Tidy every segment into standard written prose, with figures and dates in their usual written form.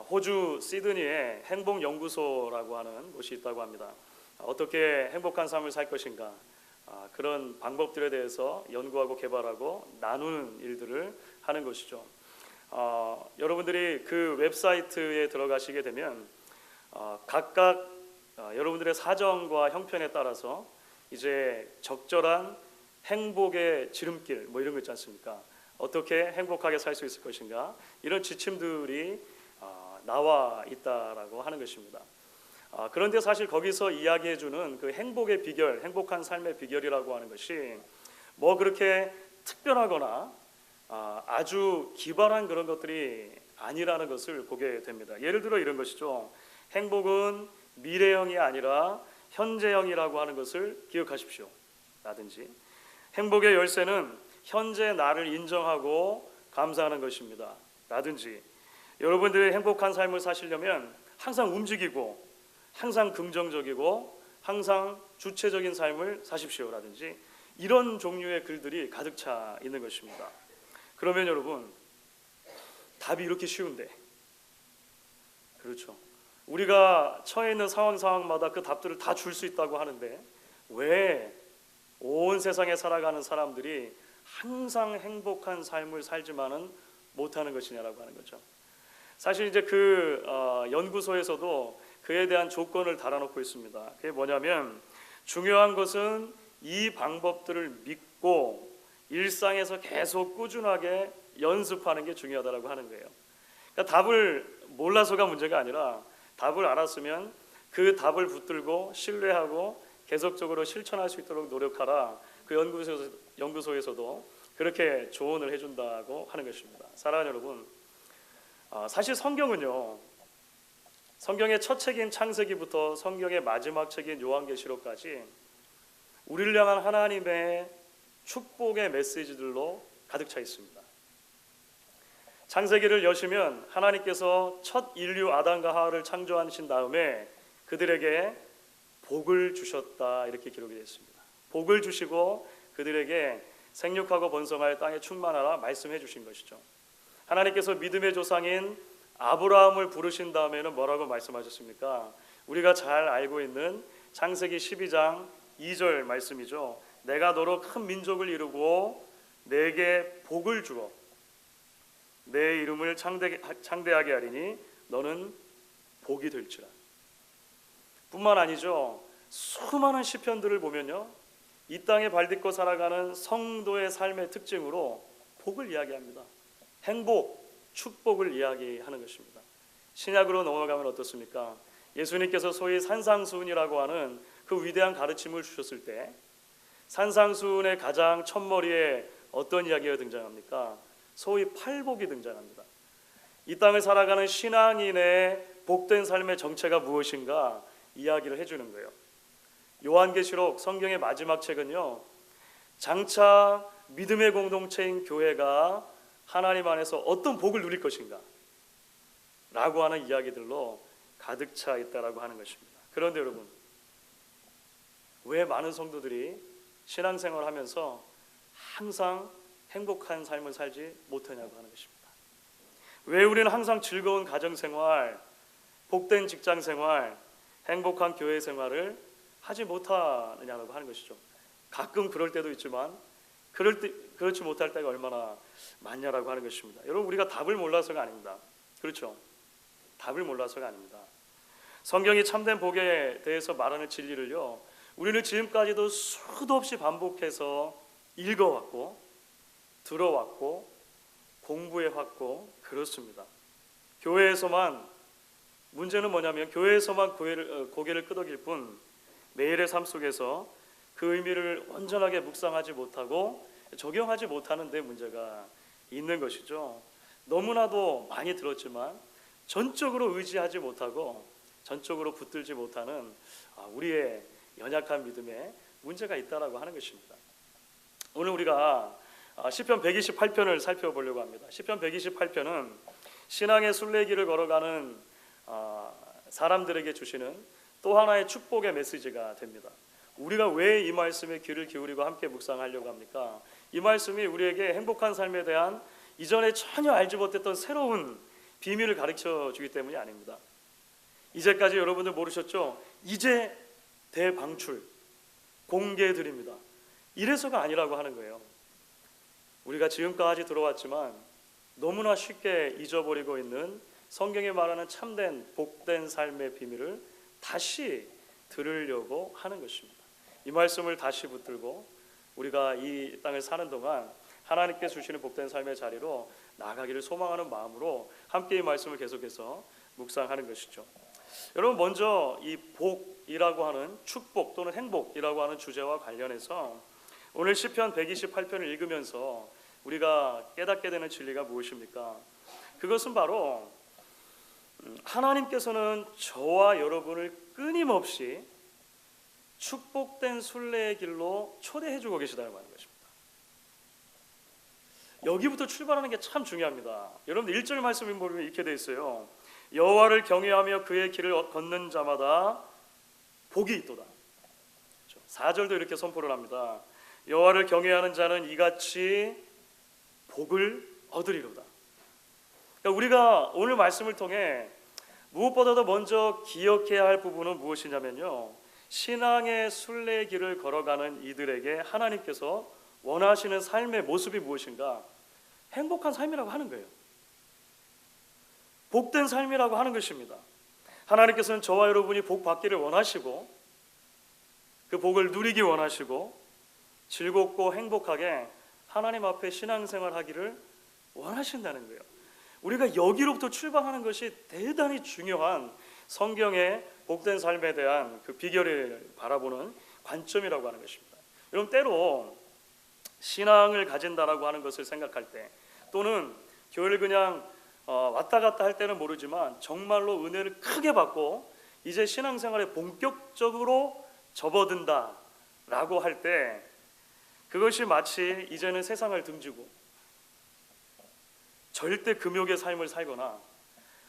호주 시드니에 행복연구소라고 하는 곳이 있다고 합니다. 어떻게 행복한 삶을 살 것인가, 그런 방법들에 대해서 연구하고 개발하고 나누는 일들을 하는 것이죠. 여러분들이 그 웹사이트에 들어가시게 되면 각각 여러분들의 사정과 형편에 따라서 이제 적절한 행복의 지름길 뭐 이런 거 있지 않습니까? 어떻게 행복하게 살 수 있을 것인가, 이런 지침들이 나와 있다라고 하는 것입니다. 그런데 사실 거기서 이야기해주는 그 행복의 비결, 행복한 삶의 비결이라고 하는 것이 뭐 그렇게 특별하거나 아주 기발한 그런 것들이 아니라는 것을 보게 됩니다. 예를 들어 이런 것이죠. 행복은 미래형이 아니라 현재형이라고 하는 것을 기억하십시오. 라든지 행복의 열쇠는 현재 나를 인정하고 감사하는 것입니다. 라든지 여러분들이 행복한 삶을 사시려면 항상 움직이고 항상 긍정적이고 항상 주체적인 삶을 사십시오. 라든지 이런 종류의 글들이 가득 차 있는 것입니다. 그러면 여러분, 답이 이렇게 쉬운데, 그렇죠, 우리가 처해 있는 상황마다 그 답들을 다 줄 수 있다고 하는데 왜 온 세상에 살아가는 사람들이 항상 행복한 삶을 살지만은 못하는 것이냐라고 하는 거죠. 사실 이제 그 연구소에서도 그에 대한 조건을 달아놓고 있습니다. 그게 뭐냐면, 중요한 것은 이 방법들을 믿고 일상에서 계속 꾸준하게 연습하는 게 중요하다라고 하는 거예요. 그러니까 답을 몰라서가 문제가 아니라 답을 알았으면 그 답을 붙들고 신뢰하고 계속적으로 실천할 수 있도록 노력하라. 그 연구소에서도 그렇게 조언을 해준다고 하는 것입니다. 사랑하는 여러분, 사실 성경은요, 성경의 첫 책인 창세기부터 성경의 마지막 책인 요한계시록까지 우리를 향한 하나님의 축복의 메시지들로 가득 차 있습니다. 창세기를 여시면 하나님께서 첫 인류 아담과 하와를 창조하신 다음에 그들에게 복을 주셨다, 이렇게 기록이 되어 있습니다. 복을 주시고 그들에게 생육하고 번성하여 땅에 충만하라 말씀해 주신 것이죠. 하나님께서 믿음의 조상인 아브라함을 부르신 다음에는 뭐라고 말씀하셨습니까? 우리가 잘 알고 있는 창세기 12장 2절 말씀이죠. 내가 너로 큰 민족을 이루고 내게 복을 주어 내 이름을 창대하게 하리니 너는 복이 될지라. 뿐만 아니죠, 수많은 시편들을 보면요, 이 땅에 발딛고 살아가는 성도의 삶의 특징으로 복을 이야기합니다. 행복, 축복을 이야기하는 것입니다. 신약으로 넘어가면 어떻습니까? 예수님께서 소위 산상수훈이라고 하는 그 위대한 가르침을 주셨을 때 산상수훈의 가장 첫머리에 어떤 이야기가 등장합니까? 소위 팔복이 등장합니다. 이 땅을 살아가는 신앙인의 복된 삶의 정체가 무엇인가 이야기를 해주는 거예요. 요한계시록 성경의 마지막 책은요, 장차 믿음의 공동체인 교회가 하나님 안에서 어떤 복을 누릴 것인가 라고 하는 이야기들로 가득 차 있다라고 하는 것입니다. 그런데 여러분, 왜 많은 성도들이 신앙생활을 하면서 항상 행복한 삶을 살지 못하냐고 하는 것입니다. 왜 우리는 항상 즐거운 가정생활, 복된 직장생활, 행복한 교회 생활을 하지 못하느냐고 하는 것이죠. 가끔 그럴 때도 있지만 그렇지 못할 때가 얼마나 많냐라고 하는 것입니다. 여러분, 우리가 답을 몰라서가 아닙니다. 그렇죠? 답을 몰라서가 아닙니다. 성경이 참된 복에 대해서 말하는 진리를요, 우리는 지금까지도 수도 없이 반복해서 읽어왔고 들어왔고 공부해왔고 그렇습니다. 교회에서만, 문제는 뭐냐면 교회에서만 고개를 끄덕일 뿐 매일의 삶 속에서 그 의미를 온전하게 묵상하지 못하고 적용하지 못하는 데 문제가 있는 것이죠. 너무나도 많이 들었지만 전적으로 의지하지 못하고 전적으로 붙들지 못하는 우리의 연약한 믿음에 문제가 있다라고 하는 것입니다. 오늘 우리가 시편 128편을 살펴보려고 합니다. 시편 128편은 신앙의 순례길을 걸어가는 사람들에게 주시는 또 하나의 축복의 메시지가 됩니다. 우리가 왜 이 말씀에 귀를 기울이고 함께 묵상하려고 합니까? 이 말씀이 우리에게 행복한 삶에 대한 이전에 전혀 알지 못했던 새로운 비밀을 가르쳐 주기 때문이 아닙니다. 이제까지 여러분들 모르셨죠? 이제 대방출, 공개해 드립니다. 이래서가 아니라고 하는 거예요. 우리가 지금까지 들어왔지만 너무나 쉽게 잊어버리고 있는 성경에 말하는 참된 복된 삶의 비밀을 다시 들으려고 하는 것입니다. 이 말씀을 다시 붙들고 우리가 이 땅을 사는 동안 하나님께 주시는 복된 삶의 자리로 나아가기를 소망하는 마음으로 함께 이 말씀을 계속해서 묵상하는 것이죠. 여러분, 먼저 이 복이라고 하는 축복 또는 행복이라고 하는 주제와 관련해서 오늘 시편 128편을 읽으면서 우리가 깨닫게 되는 진리가 무엇입니까? 그것은 바로 하나님께서는 저와 여러분을 끊임없이 축복된 순례의 길로 초대해주고 계시다는 것입니다. 여기부터 출발하는 게 참 중요합니다. 여러분 1절 말씀을 보면 이렇게 돼 있어요. 여호와를 경외하며 그의 길을 걷는 자마다 복이 있도다. 4절도 이렇게 선포를 합니다. 여호와를 경외하는 자는 이같이 복을 얻으리로다. 그러니까 우리가 오늘 말씀을 통해 무엇보다도 먼저 기억해야 할 부분은 무엇이냐면요, 신앙의 순례의 길을 걸어가는 이들에게 하나님께서 원하시는 삶의 모습이 무엇인가? 행복한 삶이라고 하는 거예요. 복된 삶이라고 하는 것입니다. 하나님께서는 저와 여러분이 복 받기를 원하시고 그 복을 누리기 원하시고 즐겁고 행복하게 하나님 앞에 신앙생활 하기를 원하신다는 거예요. 우리가 여기로부터 출발하는 것이 대단히 중요한 성경의 복된 삶에 대한 그 비결을 바라보는 관점이라고 하는 것입니다. 여러분, 때로 신앙을 가진다라고 하는 것을 생각할 때 또는 교회를 그냥 왔다 갔다 할 때는 모르지만 정말로 은혜를 크게 받고 이제 신앙생활에 본격적으로 접어든다라고 할 때 그것이 마치 이제는 세상을 등지고 절대 금욕의 삶을 살거나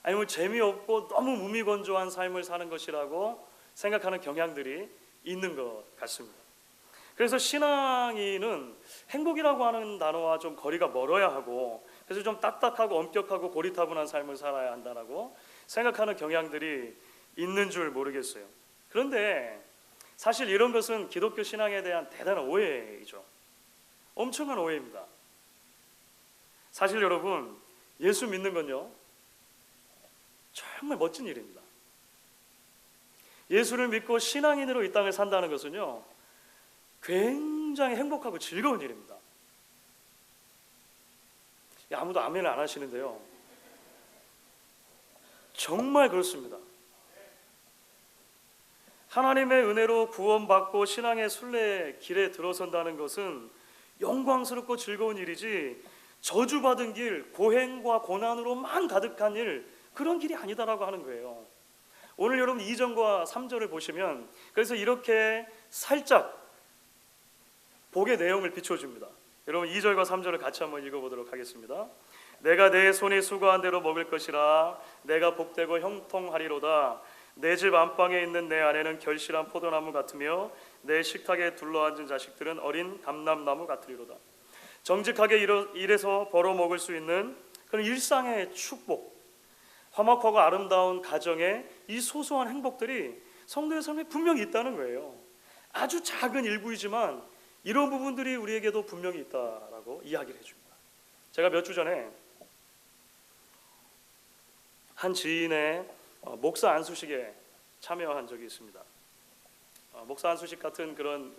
아니면 재미없고 너무 무미건조한 삶을 사는 것이라고 생각하는 경향들이 있는 것 같습니다. 그래서 신앙인은 행복이라고 하는 단어와 좀 거리가 멀어야 하고 그래서 좀 딱딱하고 엄격하고 고리타분한 삶을 살아야 한다라고 생각하는 경향들이 있는 줄 모르겠어요. 그런데 사실 이런 것은 기독교 신앙에 대한 대단한 오해이죠. 엄청난 오해입니다. 사실 여러분, 예수 믿는 건요 정말 멋진 일입니다. 예수를 믿고 신앙인으로 이 땅을 산다는 것은요 굉장히 행복하고 즐거운 일입니다. 아무도 아멘을 안 하시는데요, 정말 그렇습니다. 하나님의 은혜로 구원받고 신앙의 순례 길에 들어선다는 것은 영광스럽고 즐거운 일이지 저주받은 길, 고행과 고난으로만 가득한 일, 그런 길이 아니다라고 하는 거예요. 오늘 여러분 2절과 3절을 보시면 그래서 이렇게 살짝 복의 내용을 비춰줍니다. 여러분 2절과 3절을 같이 한번 읽어보도록 하겠습니다. 내가 내 손이 수고한 대로 먹을 것이라 내가 복되고 형통하리로다. 내 집 안방에 있는 내 아내는 결실한 포도나무 같으며 내 식탁에 둘러앉은 자식들은 어린 감람나무 같으리로다. 정직하게 일해서 벌어먹을 수 있는 그런 일상의 축복, 화목하고 아름다운 가정의 이 소소한 행복들이 성도의 삶에 분명히 있다는 거예요. 아주 작은 일부이지만 이런 부분들이 우리에게도 분명히 있다라고 이야기를 해줍니다. 제가 몇 주 전에 한 지인의 목사 안수식에 참여한 적이 있습니다. 목사 안수식 같은 그런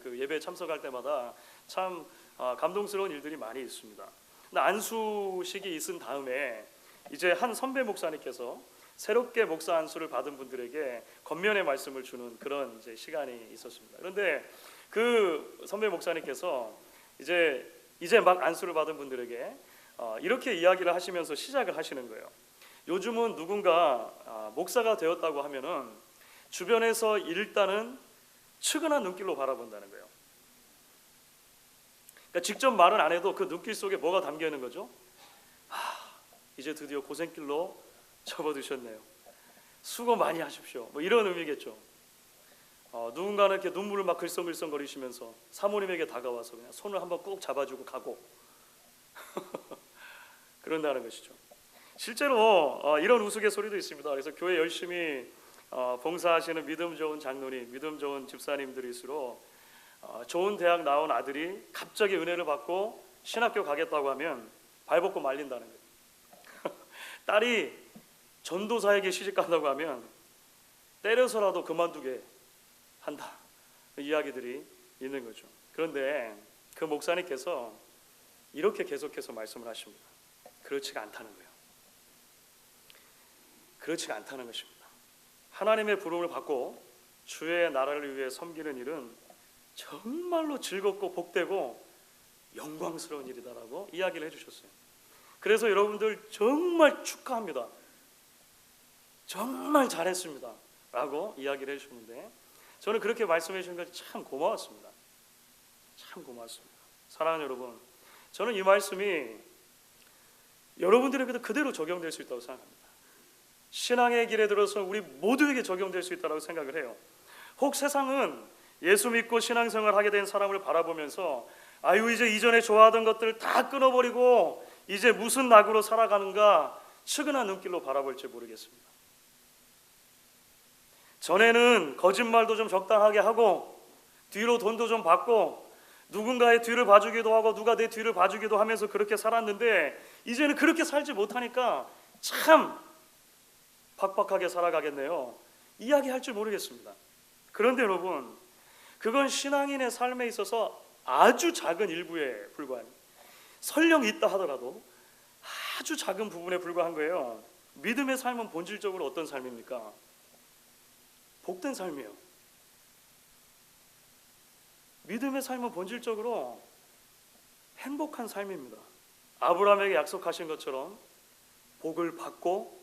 그 예배에 참석할 때마다 참 감동스러운 일들이 많이 있습니다. 근데 안수식이 있은 다음에 이제 한 선배 목사님께서 새롭게 목사 안수를 받은 분들에게 겉면의 말씀을 주는 그런 이제 시간이 있었습니다. 그런데 그 선배 목사님께서 이제 막 안수를 받은 분들에게 이렇게 이야기를 하시면서 시작을 하시는 거예요. 요즘은 누군가 목사가 되었다고 하면은 주변에서 일단은 측은한 눈길로 바라본다는 거예요. 그러니까 직접 말은 안 해도 그 눈길 속에 뭐가 담겨 있는 거죠? 이제 드디어 고생길로 접어드셨네요. 수고 많이 하십시오. 뭐 이런 의미겠죠. 누군가는 이렇게 눈물을 막 글썽글썽 거리시면서 사모님에게 다가와서 그냥 손을 한번 꾹 잡아주고 가고 그런다는 것이죠. 실제로 이런 우스갯소리도 있습니다. 그래서 교회 열심히 봉사하시는 믿음 좋은 장로님, 믿음 좋은 집사님들일수록 좋은 대학 나온 아들이 갑자기 은혜를 받고 신학교 가겠다고 하면 발벗고 말린다는 거예요. 딸이 전도사에게 시집 간다고 하면 때려서라도 그만두게 한다. 이야기들이 있는 거죠. 그런데 그 목사님께서 이렇게 계속해서 말씀을 하십니다. 그렇지가 않다는 거예요. 그렇지가 않다는 것입니다. 하나님의 부름을 받고 주의 나라를 위해 섬기는 일은 정말로 즐겁고 복되고 영광스러운 일이다라고 이야기를 해주셨어요. 그래서 여러분들 정말 축하합니다. 정말 잘했습니다 라고 이야기를 해주셨는데, 저는 그렇게 말씀해 주신 것이 참 고마웠습니다. 참 고맙습니다. 사랑하는 여러분, 저는 이 말씀이 여러분들에게도 그대로 적용될 수 있다고 생각합니다. 신앙의 길에 들어서 우리 모두에게 적용될 수 있다고 생각을 해요. 혹 세상은 예수 믿고 신앙생활 하게 된 사람을 바라보면서 아유, 이제 이전에 좋아하던 것들 다 끊어버리고 이제 무슨 낙으로 살아가는가 측은한 눈길로 바라볼지 모르겠습니다. 전에는 거짓말도 좀 적당하게 하고 뒤로 돈도 좀 받고 누군가의 뒤를 봐주기도 하고 누가 내 뒤를 봐주기도 하면서 그렇게 살았는데, 이제는 그렇게 살지 못하니까 참 팍팍하게 살아가겠네요. 이야기할 줄 모르겠습니다. 그런데 여러분, 그건 신앙인의 삶에 있어서 아주 작은 일부에 불과한, 설령 있다 하더라도 아주 작은 부분에 불과한 거예요. 믿음의 삶은 본질적으로 어떤 삶입니까? 복된 삶이에요. 믿음의 삶은 본질적으로 행복한 삶입니다. 아브라함에게 약속하신 것처럼 복을 받고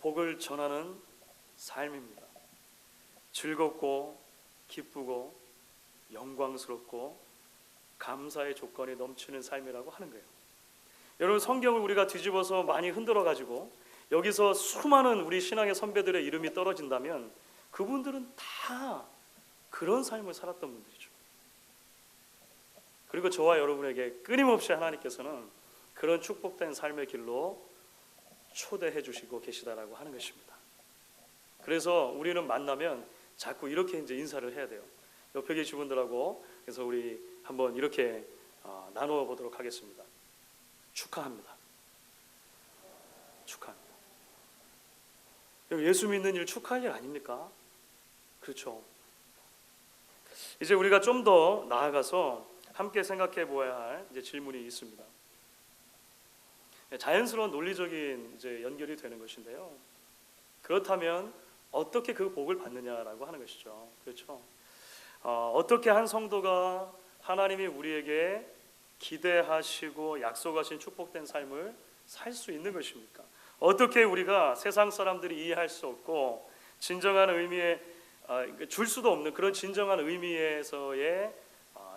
복을 전하는 삶입니다. 즐겁고 기쁘고 영광스럽고 감사의 조건이 넘치는 삶이라고 하는 거예요. 여러분, 성경을 우리가 뒤집어서 많이 흔들어 가지고 여기서 수많은 우리 신앙의 선배들의 이름이 떨어진다면 그분들은 다 그런 삶을 살았던 분들이죠. 그리고 저와 여러분에게 끊임없이 하나님께서는 그런 축복된 삶의 길로 초대해 주시고 계시다라고 하는 것입니다. 그래서 우리는 만나면 자꾸 이렇게 이제 인사를 해야 돼요. 옆에 계신 분들하고 그래서 우리 한번 이렇게 나누어 보도록 하겠습니다. 축하합니다. 축하합니다. 예수 믿는 일 축하할 일 아닙니까? 그렇죠. 이제 우리가 좀 더 나아가서 함께 생각해 보아야 할 이제 질문이 있습니다. 자연스러운 논리적인 이제 연결이 되는 것인데요. 그렇다면 어떻게 그 복을 받느냐라고 하는 것이죠. 그렇죠. 어떻게 한 성도가 하나님이 우리에게 기대하시고 약속하신 축복된 삶을 살 수 있는 것입니까? 어떻게 우리가 세상 사람들이 이해할 수 없고 진정한 의미의 줄 수도 없는 그런 진정한 의미에서의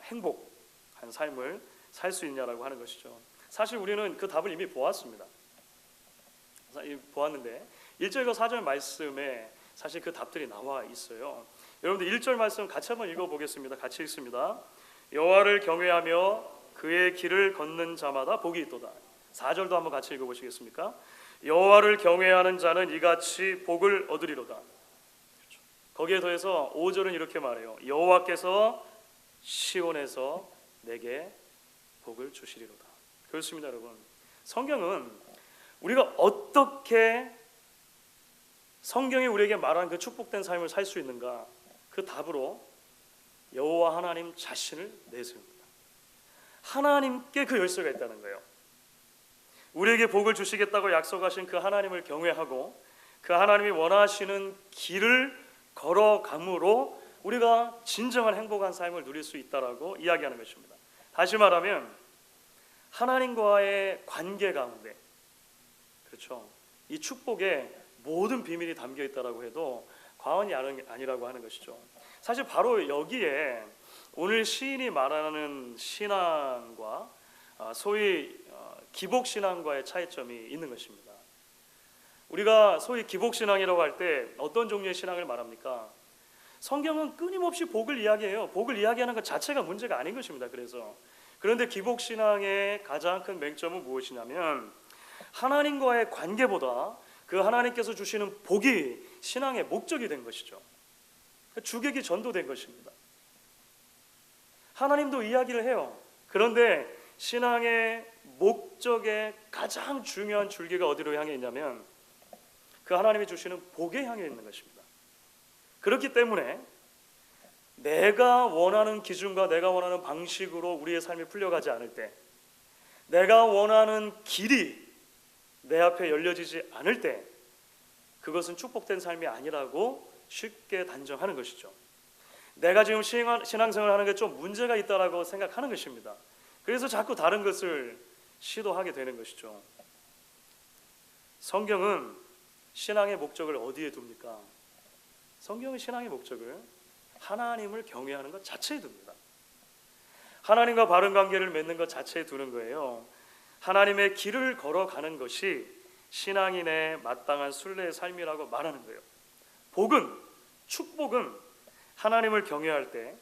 행복한 삶을 살 수 있냐라고 하는 것이죠. 사실 우리는 그 답을 이미 보았습니다. 보았는데 1절과 4절 말씀에 사실 그 답들이 나와 있어요. 여러분들 1절 말씀 같이 한번 읽어보겠습니다. 같이 읽습니다. 여호와를 경외하며 그의 길을 걷는 자마다 복이 있도다. 4절도 한번 같이 읽어보시겠습니까? 여호와를 경외하는 자는 이같이 복을 얻으리로다. 그렇죠. 거기에 더해서 5절은 이렇게 말해요. 여호와께서 시온에서 내게 복을 주시리로다. 그렇습니다, 여러분. 성경은 우리가 어떻게 성경이 우리에게 말한 그 축복된 삶을 살 수 있는가, 그 답으로 여호와 하나님 자신을 내세웁니다. 하나님께 그 열쇠가 있다는 거예요. 우리에게 복을 주시겠다고 약속하신 그 하나님을 경외하고 그 하나님이 원하시는 길을 걸어감으로 우리가 진정한 행복한 삶을 누릴 수 있다라고 이야기하는 것입니다. 다시 말하면 하나님과의 관계 가운데, 그렇죠, 이 축복에 모든 비밀이 담겨 있다라고 해도 과언이 아니라고 하는 것이죠. 사실 바로 여기에 오늘 시인이 말하는 신앙과 소위 기복신앙과의 차이점이 있는 것입니다. 우리가 소위 기복신앙이라고 할 때 어떤 종류의 신앙을 말합니까? 성경은 끊임없이 복을 이야기해요. 복을 이야기하는 것 자체가 문제가 아닌 것입니다. 그런데 기복신앙의 가장 큰 맹점은 무엇이냐면 하나님과의 관계보다 그 하나님께서 주시는 복이 신앙의 목적이 된 것이죠. 주객이 전도된 것입니다. 하나님도 이야기를 해요. 그런데 신앙의 목적의 가장 중요한 줄기가 어디로 향해 있냐면 그 하나님이 주시는 복에 향해 있는 것입니다. 그렇기 때문에 내가 원하는 기준과 내가 원하는 방식으로 우리의 삶이 풀려가지 않을 때, 내가 원하는 길이 내 앞에 열려지지 않을 때, 그것은 축복된 삶이 아니라고 쉽게 단정하는 것이죠. 내가 지금 신앙생활을 하는 게 좀 문제가 있다라고 생각하는 것입니다. 그래서 자꾸 다른 것을 시도하게 되는 것이죠. 성경은 신앙의 목적을 어디에 둡니까? 성경은 신앙의 목적을 하나님을 경외하는 것 자체에 둡니다. 하나님과 바른 관계를 맺는 것 자체에 두는 거예요. 하나님의 길을 걸어가는 것이 신앙인의 마땅한 순례의 삶이라고 말하는 거예요. 복은, 축복은 하나님을 경외할 때,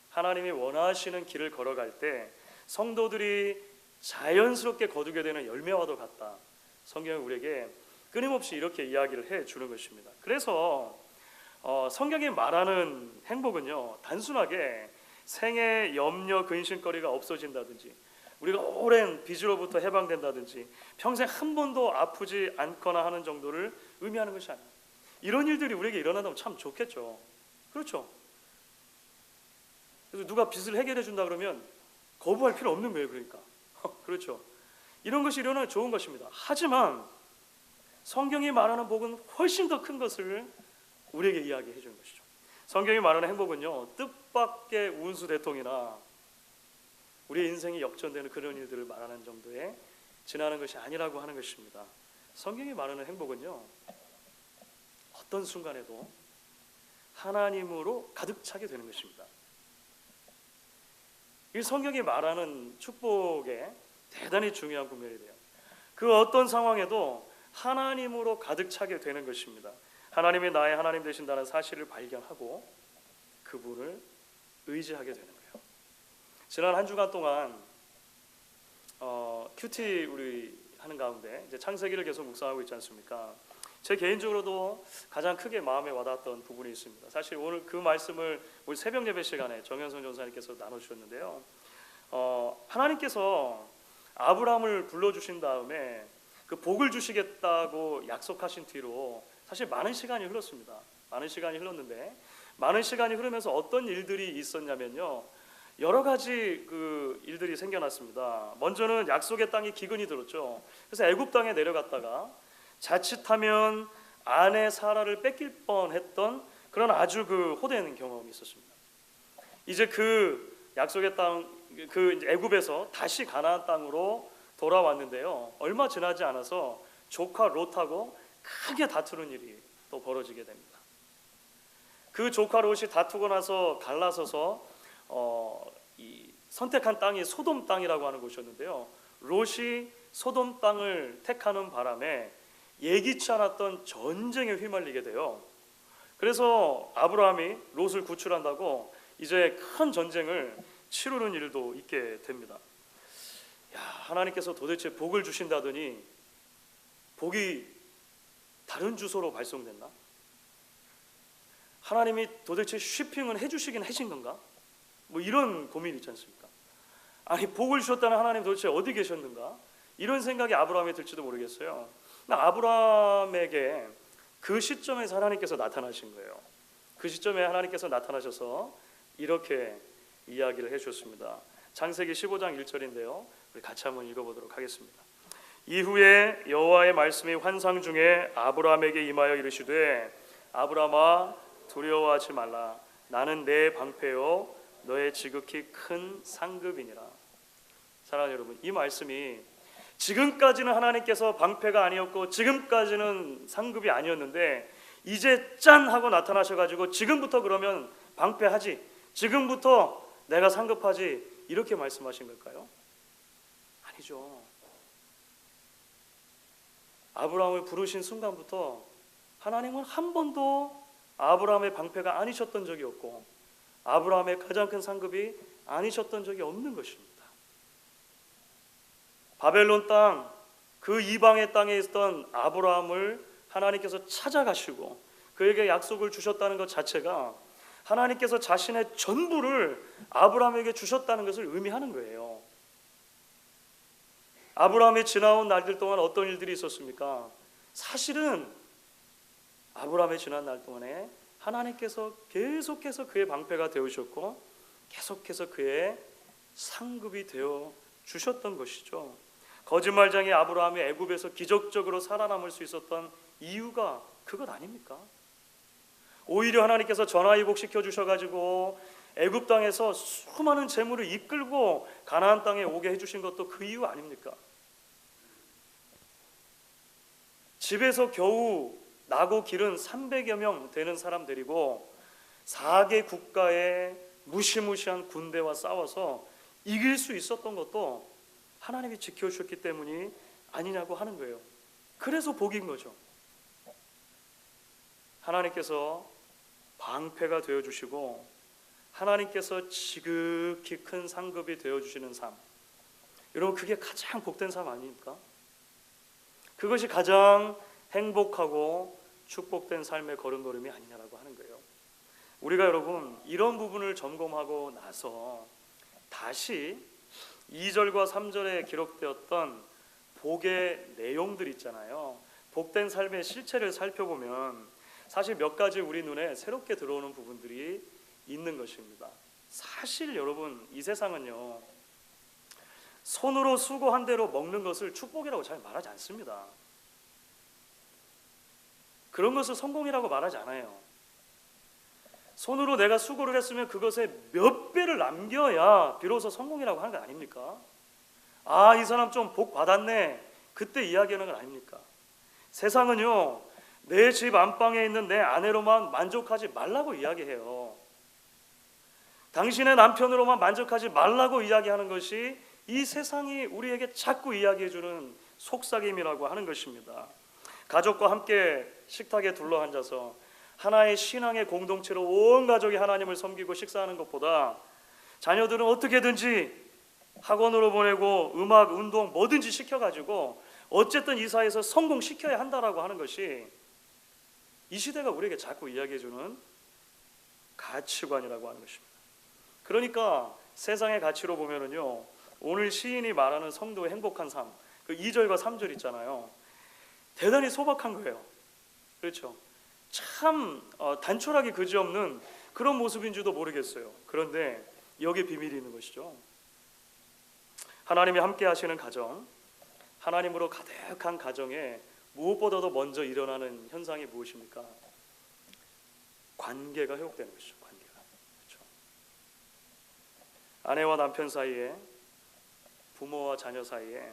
하나님이 원하시는 길을 걸어갈 때 성도들이 자연스럽게 거두게 되는 열매와도 같다. 성경은 우리에게 끊임없이 이렇게 이야기를 해주는 것입니다. 그래서 성경이 말하는 행복은요, 단순하게 생애 염려 근심거리가 없어진다든지, 우리가 오랜 빚으로부터 해방된다든지, 평생 한 번도 아프지 않거나 하는 정도를 의미하는 것이 아니에요. 이런 일들이 우리에게 일어난다면 참 좋겠죠. 그렇죠. 그래서 누가 빚을 해결해 준다 그러면 거부할 필요 없는 거예요. 그러니까 그렇죠. 이런 것이 일어나면 좋은 것입니다. 하지만 성경이 말하는 복은 훨씬 더 큰 것을 우리에게 이야기해 주는 것이죠. 성경이 말하는 행복은요, 뜻밖의 운수 대통이나 우리의 인생이 역전되는 그런 일들을 말하는 정도에 지나는 것이 아니라고 하는 것입니다. 성경이 말하는 행복은요, 어떤 순간에도 하나님으로 가득 차게 되는 것입니다. 이 성경이 말하는 축복에 대단히 중요한 부분이 돼요. 그 어떤 상황에도 하나님으로 가득 차게 되는 것입니다. 하나님이 나의 하나님 되신다는 사실을 발견하고 그분을 의지하게 되는 거예요. 지난 한 주간 동안 큐티 우리 하는 가운데 이제 창세기를 계속 묵상하고 있지 않습니까? 제 개인적으로도 가장 크게 마음에 와닿았던 부분이 있습니다. 사실 오늘 그 말씀을 우리 새벽 예배 시간에 정현성 전사님께서 나눠주셨는데요. 하나님께서 아브라함을 불러주신 다음에 그 복을 주시겠다고 약속하신 뒤로 사실 많은 시간이 흘렀습니다. 많은 시간이 흘렀는데 많은 시간이 흐르면서 어떤 일들이 있었냐면요, 여러 가지 그 일들이 생겨났습니다. 먼저는 약속의 땅이 기근이 들었죠. 그래서 애굽 땅에 내려갔다가 자칫하면 아내 사라를 뺏길 뻔했던 그런 아주 그 호된 경험이 있었습니다. 이제 그 약속의 땅, 그 이제 애굽에서 다시 가나안 땅으로 돌아왔는데요, 얼마 지나지 않아서 조카 롯하고 크게 다투는 일이 또 벌어지게 됩니다. 그 조카 롯이 다투고 나서 갈라서서 이 선택한 땅이 소돔 땅이라고 하는 곳이었는데요, 롯이 소돔 땅을 택하는 바람에 예기치 않았던 전쟁에 휘말리게 돼요. 그래서 아브라함이 롯을 구출한다고 이제 큰 전쟁을 치르는 일도 있게 됩니다. 야, 하나님께서 도대체 복을 주신다더니 복이 다른 주소로 발송됐나? 하나님이 도대체 쉬핑은 해주시긴 하신 건가? 뭐 이런 고민이 있지 않습니까? 아니, 복을 주셨다는 하나님 도대체 어디 계셨는가? 이런 생각이 아브라함에 들지도 모르겠어요. 아브라함에게 그 시점에서 하나님께서 나타나신 거예요. 그 시점에 하나님께서 나타나셔서 이렇게 이야기를 해주셨습니다. 창세기 15장 1절인데요, 우리 같이 한번 읽어보도록 하겠습니다. 이후에 여호와의 말씀이 환상 중에 아브라함에게 임하여 이르시되 아브라함아 두려워하지 말라. 나는 내 방패요 너의 지극히 큰 상급이니라. 사랑하는 여러분, 이 말씀이 지금까지는 하나님께서 방패가 아니었고 지금까지는 상급이 아니었는데 이제 짠 하고 나타나셔가지고 지금부터 그러면 방패하지, 지금부터 내가 상급하지, 이렇게 말씀하신 걸까요? 아니죠. 아브라함을 부르신 순간부터 하나님은 한 번도 아브라함의 방패가 아니셨던 적이 없고 아브라함의 가장 큰 상급이 아니셨던 적이 없는 것입니다. 바벨론 땅 그 이방의 땅에 있던 아브라함을 하나님께서 찾아가시고 그에게 약속을 주셨다는 것 자체가 하나님께서 자신의 전부를 아브라함에게 주셨다는 것을 의미하는 거예요. 아브라함이 지나온 날들 동안 어떤 일들이 있었습니까? 사실은 아브라함의 지난 날 동안에 하나님께서 계속해서 그의 방패가 되어주셨고 계속해서 그의 상급이 되어 주셨던 것이죠. 거짓말쟁이 아브라함이 애굽에서 기적적으로 살아남을 수 있었던 이유가 그것 아닙니까? 오히려 하나님께서 전화위복시켜 주셔가지고 애굽 땅에서 수많은 재물을 이끌고 가나안 땅에 오게 해주신 것도 그 이유 아닙니까? 집에서 겨우 나고 기른 300여 명 되는 사람들이고 4개 국가의 무시무시한 군대와 싸워서 이길 수 있었던 것도 하나님이 지켜주셨기 때문이 아니냐고 하는 거예요. 그래서 복인 거죠. 하나님께서 방패가 되어주시고 하나님께서 지극히 큰 상급이 되어주시는 삶, 여러분 그게 가장 복된 삶 아닙니까? 그것이 가장 행복하고 축복된 삶의 걸음걸음이 아니냐라고 하는 거예요. 우리가 여러분 이런 부분을 점검하고 나서 다시 2절과 3절에 기록되었던 복의 내용들 있잖아요. 복된 삶의 실체를 살펴보면 사실 몇 가지 우리 눈에 새롭게 들어오는 부분들이 있는 것입니다. 사실 여러분 이 세상은요, 손으로 수고한 대로 먹는 것을 축복이라고 잘 말하지 않습니다. 그런 것을 성공이라고 말하지 않아요. 손으로 내가 수고를 했으면 그것에 몇 배를 남겨야 비로소 성공이라고 하는 거 아닙니까? 아, 이 사람 좀 복 받았네, 그때 이야기하는 건 아닙니까? 세상은요, 내 집 안방에 있는 내 아내로만 만족하지 말라고 이야기해요. 당신의 남편으로만 만족하지 말라고 이야기하는 것이 이 세상이 우리에게 자꾸 이야기해주는 속삭임이라고 하는 것입니다. 가족과 함께 식탁에 둘러앉아서 하나의 신앙의 공동체로 온 가족이 하나님을 섬기고 식사하는 것보다 자녀들은 어떻게든지 학원으로 보내고 음악, 운동 뭐든지 시켜가지고 어쨌든 이 사회에서 성공시켜야 한다라고 하는 것이 이 시대가 우리에게 자꾸 이야기해주는 가치관이라고 하는 것입니다. 그러니까 세상의 가치로 보면은요, 오늘 시인이 말하는 성도의 행복한 삶, 그 2절과 3절 있잖아요, 대단히 소박한 거예요. 그렇죠? 참 단촐하게 그지없는 그런 모습인지도 모르겠어요. 그런데 여기에 비밀이 있는 것이죠. 하나님이 함께 하시는 가정, 하나님으로 가득한 가정에 무엇보다도 먼저 일어나는 현상이 무엇입니까? 관계가 회복되는 것이죠. 관계가. 그렇죠? 아내와 남편 사이에, 부모와 자녀 사이에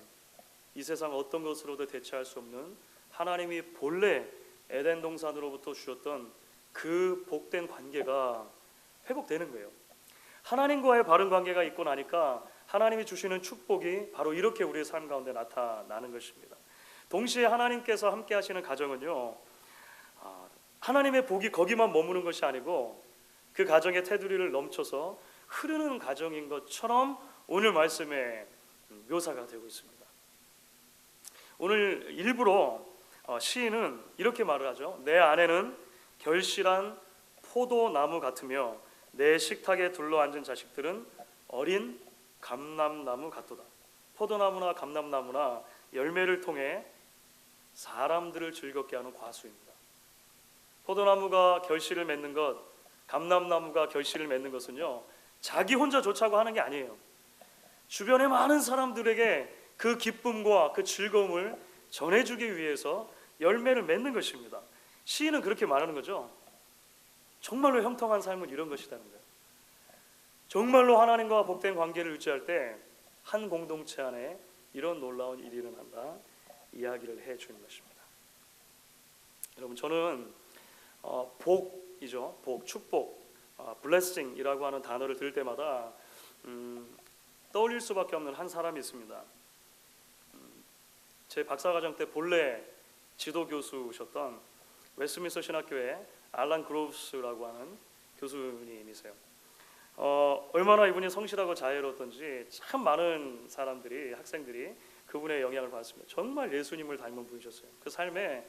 이 세상 어떤 것으로도 대체할 수 없는 하나님이 본래 에덴 동산으로부터 주셨던 그 복된 관계가 회복되는 거예요. 하나님과의 바른 관계가 있고 나니까 하나님이 주시는 축복이 바로 이렇게 우리의 삶 가운데 나타나는 것입니다. 동시에 하나님께서 함께 하시는 가정은요, 하나님의 복이 거기만 머무는 것이 아니고 그 가정의 테두리를 넘쳐서 흐르는 가정인 것처럼 오늘 말씀에 묘사가 되고 있습니다. 오늘 일부러 시인은 이렇게 말을 하죠. 내 아내는 결실한 포도나무 같으며 내 식탁에 둘러앉은 자식들은 어린 감람나무 같도다. 포도나무나 감람나무나 열매를 통해 사람들을 즐겁게 하는 과수입니다. 포도나무가 결실을 맺는 것, 감람나무가 결실을 맺는 것은요, 자기 혼자 좋자고 하는 게 아니에요. 주변의 많은 사람들에게 그 기쁨과 그 즐거움을 전해주기 위해서 열매를 맺는 것입니다. 시인은 그렇게 말하는 거죠. 정말로 형통한 삶은 이런 것이라는 거예요. 정말로 하나님과 복된 관계를 유지할 때 한 공동체 안에 이런 놀라운 일이 일어난다, 이야기를 해주는 것입니다. 여러분, 저는 복이죠, 복, 축복, blessing이라고 하는 단어를 들을 때마다 떠올릴 수밖에 없는 한 사람이 있습니다. 제 박사과정 때 본래 지도 교수셨던 웨스트민스터 신학교의 알란 그로브스라고 하는 교수님이세요. 얼마나 이분이 성실하고 자애로웠던지 참 많은 사람들이, 학생들이 그분의 영향을 받았습니다. 정말 예수님을 닮은 분이셨어요. 그 삶에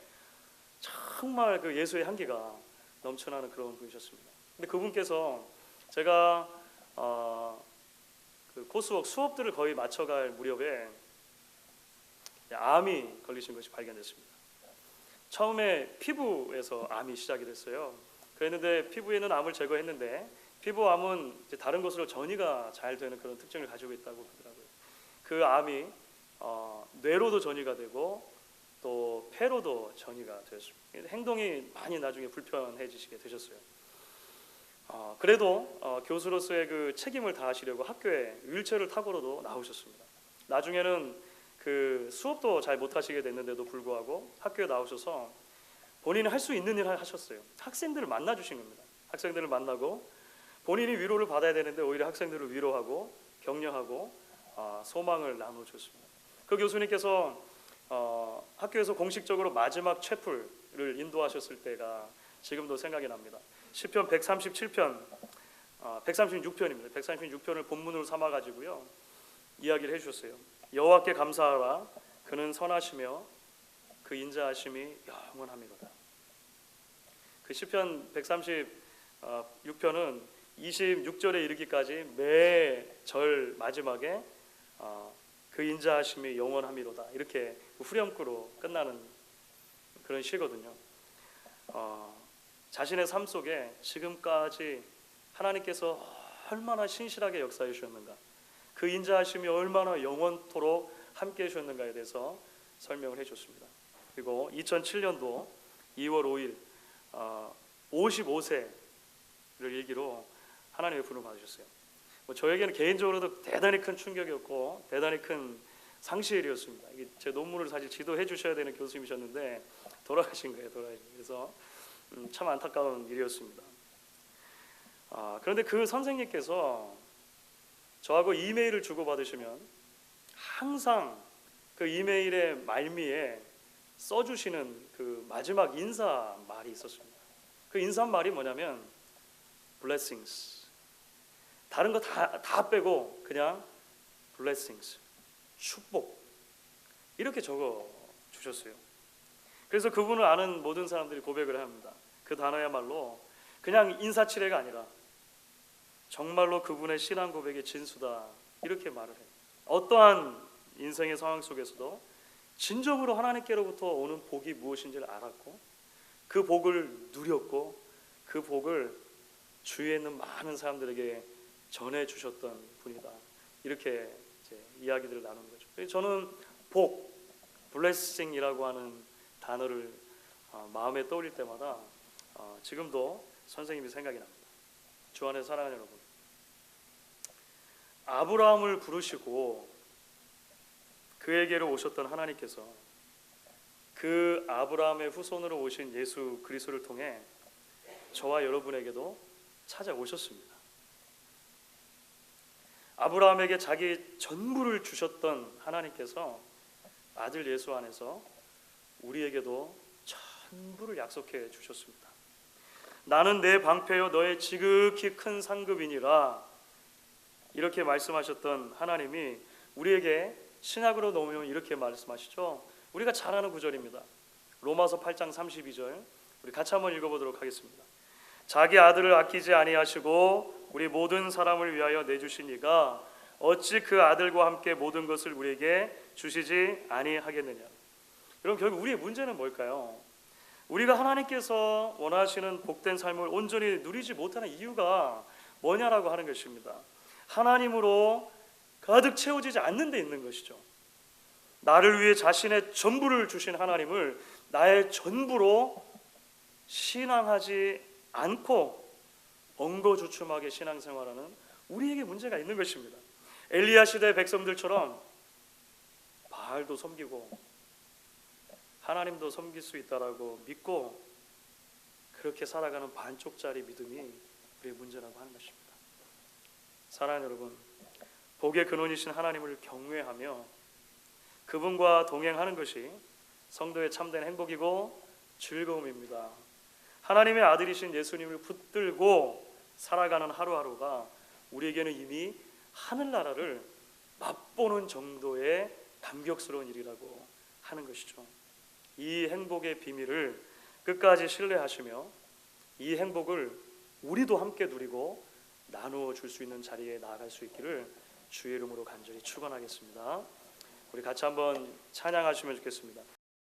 정말 그 예수의 향기가 넘쳐나는 그런 분이셨습니다. 근데 그분께서 제가 그 코스웍 수업들을 거의 마쳐갈 무렵에 암이 걸리신 것이 발견됐습니다. 처음에 피부에서 암이 시작이 됐어요. 그랬는데 피부에는 암을 제거했는데 피부암은 이제 다른 곳으로 전이가 잘 되는 그런 특징을 가지고 있다고 하더라고요. 그 암이 뇌로도 전이가 되고 또 폐로도 전이가 되었습니다. 행동이 많이 나중에 불편해지시게 되셨어요. 그래도 교수로서의 그 책임을 다하시려고 학교에 휠체어를 타고로도 나오셨습니다. 나중에는 그 수업도 잘 못하시게 됐는데도 불구하고 학교에 나오셔서 본인이 할 수 있는 일을 하셨어요. 학생들을 만나 주신 겁니다. 학생들을 만나고 본인이 위로를 받아야 되는데 오히려 학생들을 위로하고 격려하고 소망을 나눠줬습니다. 그 교수님께서 학교에서 공식적으로 마지막 채플을 인도하셨을 때가 지금도 생각이 납니다. 시편 137편, 136편입니다. 136편을 본문으로 삼아가지고요 이야기를 해주셨어요. 여호와께 감사하라. 그는 선하시며 그 인자하심이 영원함이로다. 그 시편 136편은 26절에 이르기까지 매 절 마지막에 그 인자하심이 영원함이로다 이렇게 후렴구로 끝나는 그런 시거든요. 자신의 삶 속에 지금까지 하나님께서 얼마나 신실하게 역사해 주셨는가, 그 인자하심이 얼마나 영원토록 함께해 주셨는가에 대해서 설명을 해줬습니다. 그리고 2007년도 2월 5일 55세를 일기로 하나님의 부름을 받으셨어요. 저에게는 개인적으로도 대단히 큰 충격이었고 대단히 큰 상실이었습니다. 제 논문을 사실 지도해 주셔야 되는 교수님이셨는데 돌아가신 거예요. 그래서 참 안타까운 일이었습니다. 그런데 그 선생님께서 저하고 이메일을 주고받으시면 항상 그 이메일의 말미에 써주시는 그 마지막 인사 말이 있었습니다. 그 인사말이 뭐냐면 blessings, 다른 거 다 빼고 그냥 blessings, 축복 이렇게 적어 주셨어요. 그래서 그분을 아는 모든 사람들이 고백을 합니다. 그 단어야말로 그냥 인사치레가 아니라 정말로 그분의 신앙 고백의 진수다 이렇게 말을 해요. 어떠한 인생의 상황 속에서도 진정으로 하나님께로부터 오는 복이 무엇인지를 알았고 그 복을 누렸고 그 복을 주위에 있는 많은 사람들에게 전해주셨던 분이다 이렇게 이제 이야기들을 나누는 거죠. 저는 복, blessing이라고 하는 단어를 마음에 떠올릴 때마다 지금도 선생님이 생각이 납니다. 주 안에 사랑하는 여러분, 아브라함을 부르시고 그에게로 오셨던 하나님께서 그 아브라함의 후손으로 오신 예수 그리스도를 통해 저와 여러분에게도 찾아오셨습니다. 아브라함에게 자기 전부를 주셨던 하나님께서 아들 예수 안에서 우리에게도 전부를 약속해 주셨습니다. 나는 내 방패요 너의 지극히 큰 상급이니라 이렇게 말씀하셨던 하나님이 우리에게 신약으로 넘으면 이렇게 말씀하시죠. 우리가 잘 아는 구절입니다. 로마서 8장 32절 우리 같이 한번 읽어보도록 하겠습니다. 자기 아들을 아끼지 아니하시고 우리 모든 사람을 위하여 내주신 이가 어찌 그 아들과 함께 모든 것을 우리에게 주시지 아니하겠느냐. 여러분, 결국 우리의 문제는 뭘까요? 우리가 하나님께서 원하시는 복된 삶을 온전히 누리지 못하는 이유가 뭐냐라고 하는 것입니다. 하나님으로 가득 채워지지 않는 데 있는 것이죠. 나를 위해 자신의 전부를 주신 하나님을 나의 전부로 신앙하지 않고 엉거주춤하게 신앙생활하는 우리에게 문제가 있는 것입니다. 엘리야 시대 백성들처럼 바알도 섬기고 하나님도 섬길 수 있다라고 믿고 그렇게 살아가는 반쪽짜리 믿음이 우리의 문제라고 하는 것입니다. 사랑하는 여러분, 복의 근원이신 하나님을 경외하며 그분과 동행하는 것이 성도의 참된 행복이고 즐거움입니다. 하나님의 아들이신 예수님을 붙들고 살아가는 하루하루가 우리에게는 이미 하늘나라를 맛보는 정도의 감격스러운 일이라고 하는 것이죠. 이 행복의 비밀을 끝까지 신뢰하시며 이 행복을 우리도 함께 누리고 나누어 줄 수 있는 자리에 나아갈 수 있기를 주의 이름으로 간절히 축원하겠습니다. 우리 같이 한번 찬양하시면 좋겠습니다.